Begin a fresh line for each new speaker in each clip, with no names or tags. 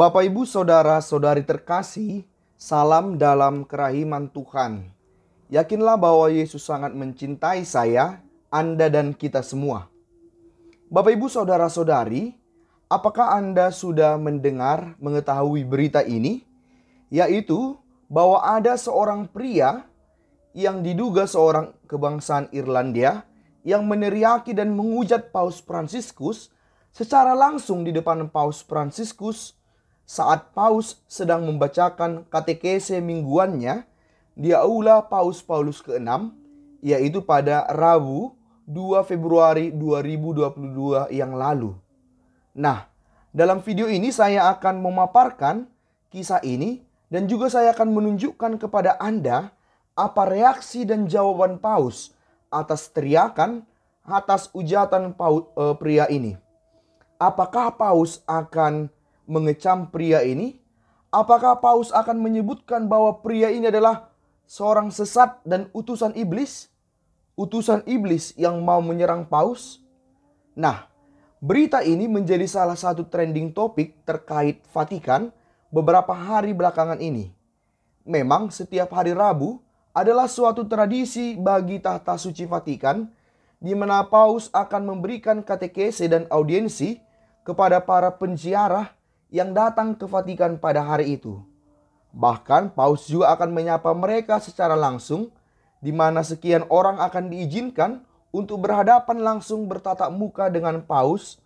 Bapak, Ibu, Saudara-saudari terkasih, salam dalam kerahiman Tuhan. Yakinlah bahwa Yesus sangat mencintai saya, Anda, dan kita semua. Bapak, Ibu, Saudara-saudari, apakah Anda sudah mengetahui berita ini? Yaitu bahwa ada seorang pria yang diduga seorang kebangsaan Irlandia yang meneriaki dan menghujat Paus Fransiskus secara langsung di depan Paus Fransiskus saat Paus sedang membacakan katekese mingguannya di aula Paus Paulus ke-6, yaitu pada Rabu 2 Februari 2022 yang lalu. Nah, dalam video ini saya akan memaparkan kisah ini dan juga saya akan menunjukkan kepada Anda apa reaksi dan jawaban Paus atas teriakan, atas ujatan pria ini. Apakah Paus akan mengecam pria ini? Apakah Paus akan menyebutkan bahwa pria ini adalah seorang sesat dan utusan iblis? Utusan iblis yang mau menyerang Paus? Nah, berita ini menjadi salah satu trending topik terkait Vatikan beberapa hari belakangan ini. Memang setiap hari Rabu adalah suatu tradisi bagi tahta suci Vatikan di mana Paus akan memberikan katekese dan audiensi kepada para penziarah yang datang ke Vatikan pada hari itu. Bahkan Paus juga akan menyapa mereka secara langsung, di mana sekian orang akan diizinkan untuk berhadapan langsung bertatap muka dengan Paus.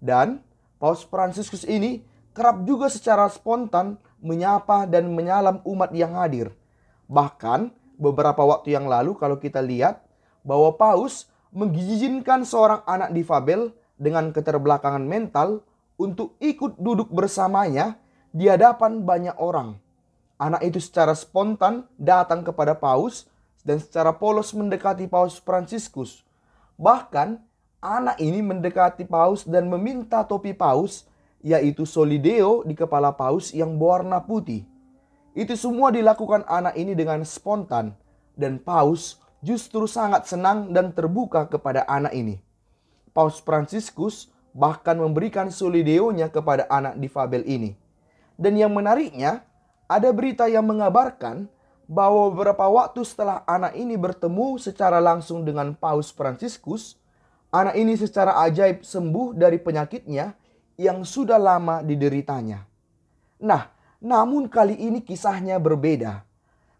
Dan Paus Fransiskus ini kerap juga secara spontan menyapa dan menyalam umat yang hadir. Bahkan beberapa waktu yang lalu kalau kita lihat bahwa Paus mengizinkan seorang anak difabel dengan keterbelakangan mental untuk ikut duduk bersamanya di hadapan banyak orang. Anak itu secara spontan datang kepada Paus dan secara polos mendekati Paus Fransiskus. Bahkan anak ini mendekati Paus dan meminta topi Paus, yaitu solideo di kepala Paus yang berwarna putih. Itu semua dilakukan anak ini dengan spontan, dan Paus justru sangat senang dan terbuka kepada anak ini. Paus Fransiskus bahkan memberikan solideonya kepada anak difabel ini. Dan yang menariknya, ada berita yang mengabarkan bahwa beberapa waktu setelah anak ini bertemu secara langsung dengan Paus Fransiskus, anak ini secara ajaib sembuh dari penyakitnya yang sudah lama dideritanya. Nah, namun kali ini kisahnya berbeda.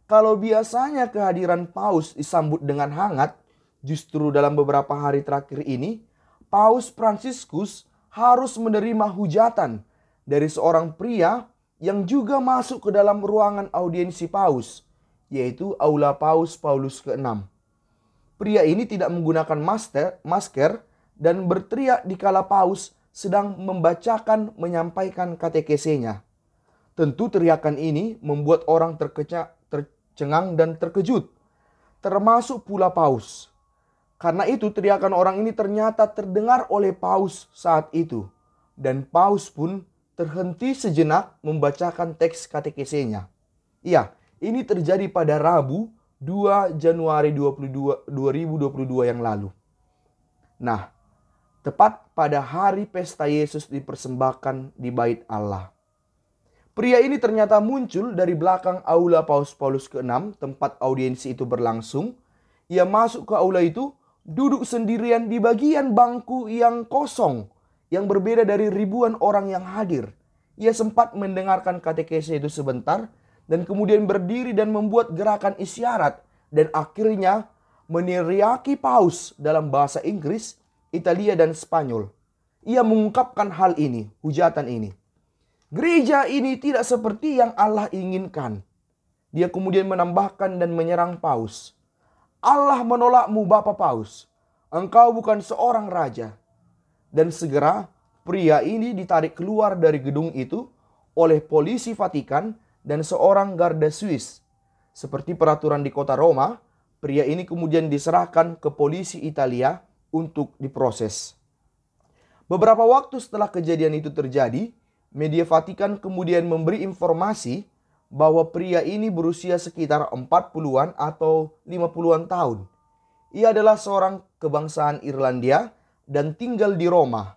Kalau biasanya kehadiran Paus disambut dengan hangat, justru dalam beberapa hari terakhir ini, Paus Fransiskus harus menerima hujatan dari seorang pria yang juga masuk ke dalam ruangan audiensi Paus, yaitu aula Paus Paulus ke-6. Pria ini tidak menggunakan masker dan berteriak dikala Paus sedang menyampaikan katekesenya. Tentu teriakan ini membuat orang tercengang dan terkejut, termasuk pula Paus. Karena itu teriakan orang ini ternyata terdengar oleh Paus saat itu. Dan Paus pun terhenti sejenak membacakan teks katekesenya. Iya, ini terjadi pada Rabu 2 Januari 2022 yang lalu. Nah, tepat pada hari pesta Yesus dipersembahkan di bait Allah. Pria ini ternyata muncul dari belakang aula Paus Paulus ke-6 tempat audiensi itu berlangsung. Ia masuk ke aula itu, duduk sendirian di bagian bangku yang kosong, yang berbeda dari ribuan orang yang hadir. Ia sempat mendengarkan katekese itu sebentar, dan kemudian berdiri dan membuat gerakan isyarat, dan akhirnya meneriaki Paus dalam bahasa Inggris, Italia, dan Spanyol. Ia mengungkapkan hal ini, hujatan ini. Gereja ini tidak seperti yang Allah inginkan. Dia kemudian menambahkan dan menyerang Paus. Allah menolakmu, Bapak Paus. Engkau bukan seorang raja. Dan segera pria ini ditarik keluar dari gedung itu oleh polisi Vatikan dan seorang garda Swiss. Seperti peraturan di kota Roma, pria ini kemudian diserahkan ke polisi Italia untuk diproses. Beberapa waktu setelah kejadian itu terjadi, media Vatikan kemudian memberi informasi bahwa pria ini berusia sekitar 40-an atau 50-an tahun. Ia adalah seorang kebangsaan Irlandia dan tinggal di Roma.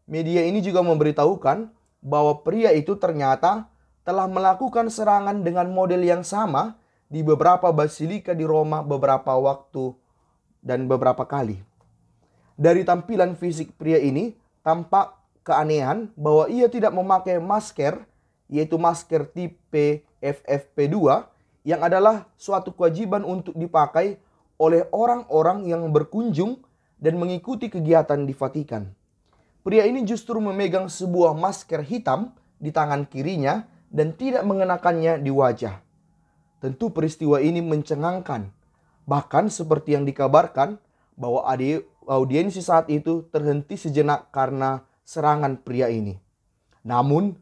Media ini juga memberitahukan bahwa pria itu ternyata telah melakukan serangan dengan model yang sama di beberapa basilika di Roma beberapa waktu dan beberapa kali. Dari tampilan fisik pria ini tampak keanehan bahwa ia tidak memakai masker, yaitu masker tipe FFP2 yang adalah suatu kewajiban untuk dipakai oleh orang-orang yang berkunjung dan mengikuti kegiatan di Vatikan. Pria ini justru memegang sebuah masker hitam di tangan kirinya dan tidak mengenakannya di wajah. Tentu peristiwa ini mencengangkan. Bahkan seperti yang dikabarkan bahwa audiensi saat itu terhenti sejenak karena serangan pria ini. Namun,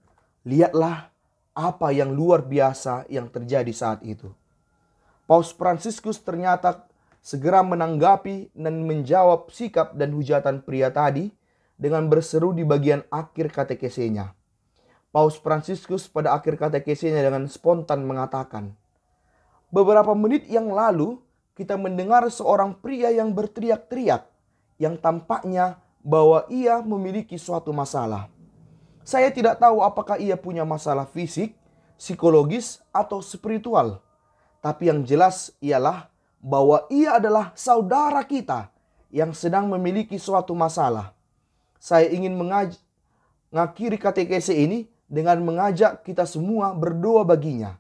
lihatlah apa yang luar biasa yang terjadi saat itu. Paus Fransiskus ternyata segera menanggapi dan menjawab sikap dan hujatan pria tadi dengan berseru di bagian akhir katekesenya. Paus Fransiskus pada akhir katekesenya dengan spontan mengatakan, "Beberapa menit yang lalu kita mendengar seorang pria yang berteriak-teriak yang tampaknya bahwa ia memiliki suatu masalah. Saya tidak tahu apakah ia punya masalah fisik, psikologis, atau spiritual. Tapi yang jelas ialah bahwa ia adalah saudara kita yang sedang memiliki suatu masalah. Saya ingin mengakhiri katekese ini dengan mengajak kita semua berdoa baginya.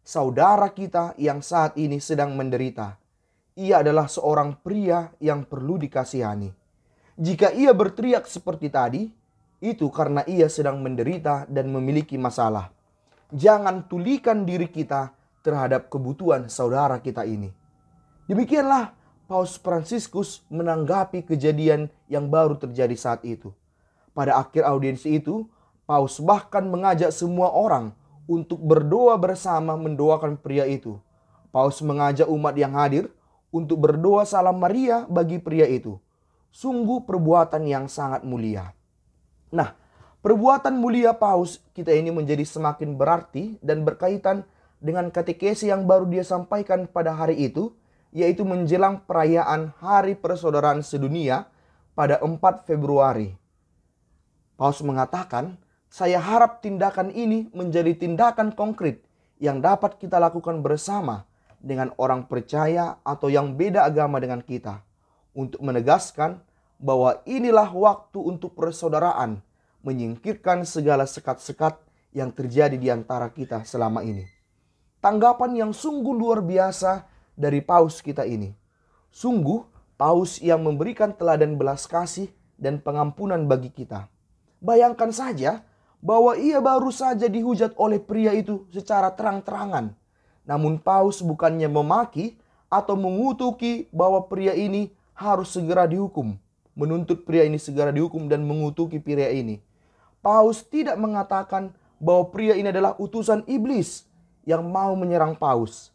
Saudara kita yang saat ini sedang menderita. Ia adalah seorang pria yang perlu dikasihani. Jika ia berteriak seperti tadi, itu karena ia sedang menderita dan memiliki masalah. Jangan tulikan diri kita terhadap kebutuhan saudara kita ini." Demikianlah Paus Fransiskus menanggapi kejadian yang baru terjadi saat itu. Pada akhir audiensi itu, Paus bahkan mengajak semua orang untuk berdoa bersama mendoakan pria itu. Paus mengajak umat yang hadir untuk berdoa salam Maria bagi pria itu. Sungguh perbuatan yang sangat mulia. Nah, perbuatan mulia Paus kita ini menjadi semakin berarti dan berkaitan dengan katekese yang baru dia sampaikan pada hari itu, yaitu menjelang perayaan Hari Persaudaraan Sedunia pada 4 Februari. Paus mengatakan, "Saya harap tindakan ini menjadi tindakan konkret yang dapat kita lakukan bersama dengan orang percaya atau yang beda agama dengan kita, untuk menegaskan bahwa inilah waktu untuk persaudaraan, menyingkirkan segala sekat-sekat yang terjadi di antara kita selama ini." Tanggapan yang sungguh luar biasa dari Paus kita ini. Sungguh Paus yang memberikan teladan belas kasih dan pengampunan bagi kita. Bayangkan saja bahwa ia baru saja dihujat oleh pria itu secara terang-terangan. Namun Paus bukannya memaki atau mengutuki bahwa pria ini harus segera dihukum, menuntut pria ini segera dihukum dan mengutuki pria ini. Paus tidak mengatakan bahwa pria ini adalah utusan iblis yang mau menyerang Paus.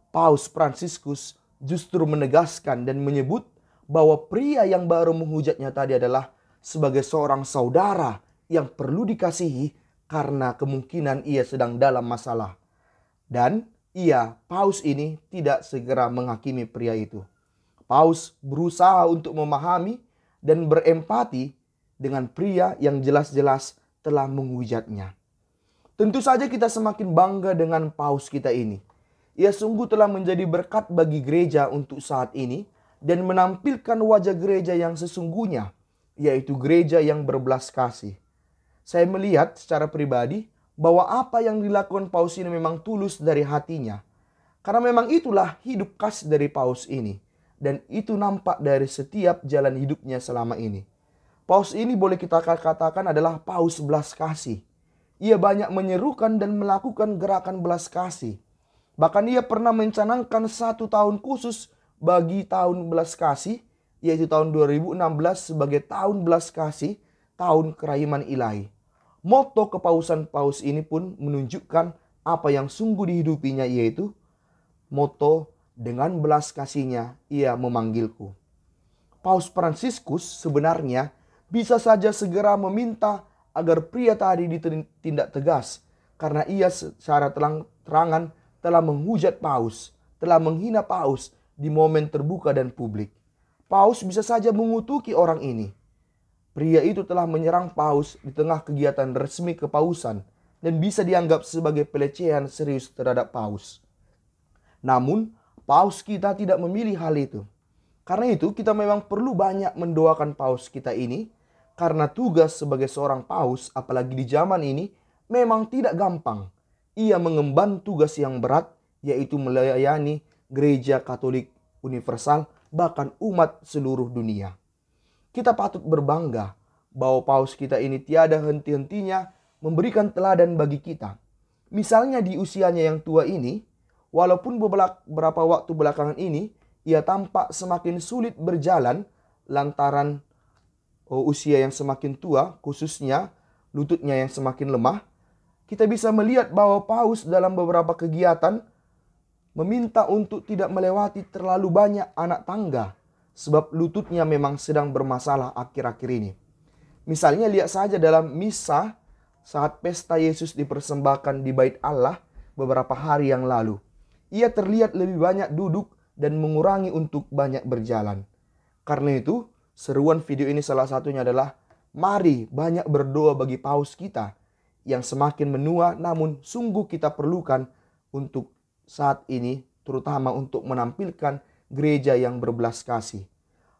Paus Fransiskus justru menegaskan dan menyebut bahwa pria yang baru menghujatnya tadi adalah sebagai seorang saudara yang perlu dikasihi karena kemungkinan ia sedang dalam masalah. Dan Paus ini tidak segera menghakimi pria itu. Paus berusaha untuk memahami dan berempati dengan pria yang jelas-jelas telah menghujatnya. Tentu saja kita semakin bangga dengan Paus kita ini. Ia sungguh telah menjadi berkat bagi gereja untuk saat ini dan menampilkan wajah gereja yang sesungguhnya, yaitu gereja yang berbelas kasih. Saya melihat secara pribadi bahwa apa yang dilakukan Paus ini memang tulus dari hatinya. Karena memang itulah hidup kasih dari Paus ini. Dan itu nampak dari setiap jalan hidupnya selama ini. Paus ini boleh kita katakan adalah Paus belas kasih. Ia banyak menyerukan dan melakukan gerakan belas kasih. Bahkan ia pernah mencanangkan 1 tahun khusus bagi tahun belas kasih, yaitu tahun 2016 sebagai tahun belas kasih, tahun kerahiman ilahi. Moto kepausan Paus ini pun menunjukkan apa yang sungguh dihidupinya, yaitu moto dengan belas kasihnya ia memanggilku. Paus Fransiskus sebenarnya bisa saja segera meminta agar pria tadi ditindak tegas karena ia secara terang-terangan telah menghujat Paus, telah menghina Paus di momen terbuka dan publik. Paus bisa saja mengutuki orang ini. Pria itu telah menyerang paus di tengah kegiatan resmi kepausan dan bisa dianggap sebagai pelecehan serius terhadap paus. Namun, paus kita tidak memilih hal itu. Karena itu, kita memang perlu banyak mendoakan paus kita ini, karena tugas sebagai seorang paus, apalagi di zaman ini, memang tidak gampang. Ia mengemban tugas yang berat, yaitu melayani gereja Katolik universal, bahkan umat seluruh dunia. Kita patut berbangga bahwa paus kita ini tiada henti-hentinya memberikan teladan bagi kita. Misalnya di usianya yang tua ini, walaupun beberapa waktu belakangan ini, ia tampak semakin sulit berjalan lantaran usia yang semakin tua, khususnya lututnya yang semakin lemah. Kita bisa melihat bahwa paus dalam beberapa kegiatan meminta untuk tidak melewati terlalu banyak anak tangga, sebab lututnya memang sedang bermasalah akhir-akhir ini. Misalnya lihat saja dalam misa saat pesta Yesus dipersembahkan di Bait Allah beberapa hari yang lalu. Ia terlihat lebih banyak duduk dan mengurangi untuk banyak berjalan. Karena itu, seruan video ini salah satunya adalah, mari banyak berdoa bagi paus kita yang semakin menua, namun sungguh kita perlukan untuk saat ini, terutama untuk menampilkan gereja yang berbelas kasih.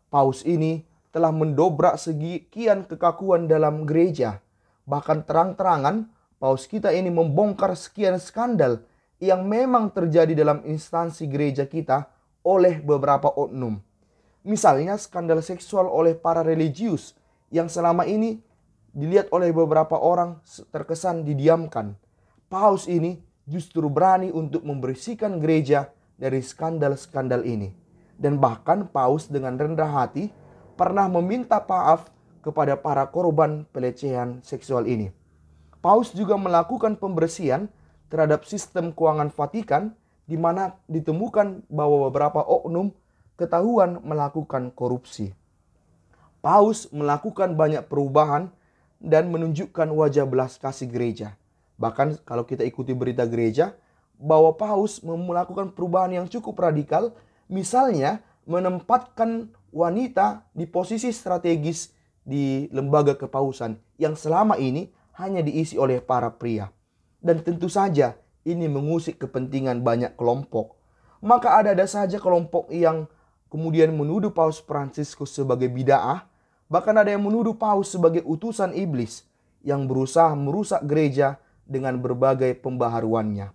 Paus ini telah mendobrak sekian kekakuan dalam gereja. Bahkan terang-terangan, paus kita ini membongkar sekian skandal yang memang terjadi dalam instansi gereja kita oleh beberapa oknum. Misalnya skandal seksual oleh para religius yang selama ini dilihat oleh beberapa orang terkesan didiamkan. Paus ini justru berani untuk membersihkan gereja dari skandal-skandal ini. Dan bahkan paus dengan rendah hati pernah meminta maaf kepada para korban pelecehan seksual ini. Paus juga melakukan pembersihan terhadap sistem keuangan Vatikan, di mana ditemukan bahwa beberapa oknum ketahuan melakukan korupsi. Paus melakukan banyak perubahan dan menunjukkan wajah belas kasih gereja. Bahkan kalau kita ikuti berita gereja, bahwa Paus melakukan perubahan yang cukup radikal, misalnya menempatkan wanita di posisi strategis di lembaga kepausan yang selama ini hanya diisi oleh para pria. Dan tentu saja ini mengusik kepentingan banyak kelompok. Maka ada saja kelompok yang kemudian menuduh Paus Fransiskus sebagai bid'ah. Bahkan ada yang menuduh Paus sebagai utusan iblis yang berusaha merusak gereja dengan berbagai pembaharuannya.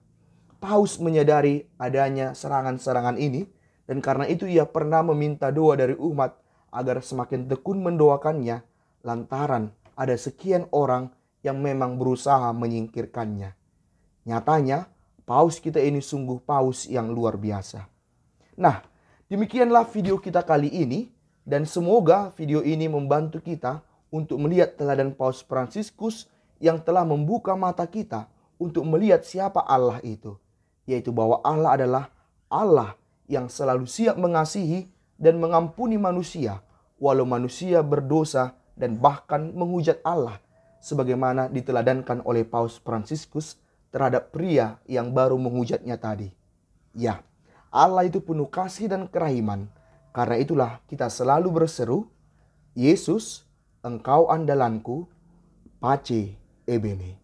Paus menyadari adanya serangan-serangan ini, dan karena itu ia pernah meminta doa dari umat agar semakin tekun mendoakannya lantaran ada sekian orang yang memang berusaha menyingkirkannya. Nyatanya, paus kita ini sungguh paus yang luar biasa. Nah, demikianlah video kita kali ini, dan semoga video ini membantu kita untuk melihat teladan Paus Fransiskus yang telah membuka mata kita untuk melihat siapa Allah itu, yaitu bahwa Allah adalah Allah yang selalu siap mengasihi dan mengampuni manusia, walau manusia berdosa dan bahkan menghujat Allah, sebagaimana diteladankan oleh Paus Fransiskus terhadap pria yang baru menghujatnya tadi. Ya, Allah itu penuh kasih dan kerahiman. Karena itulah kita selalu berseru, Yesus, Engkau andalanku, Pace Ebene.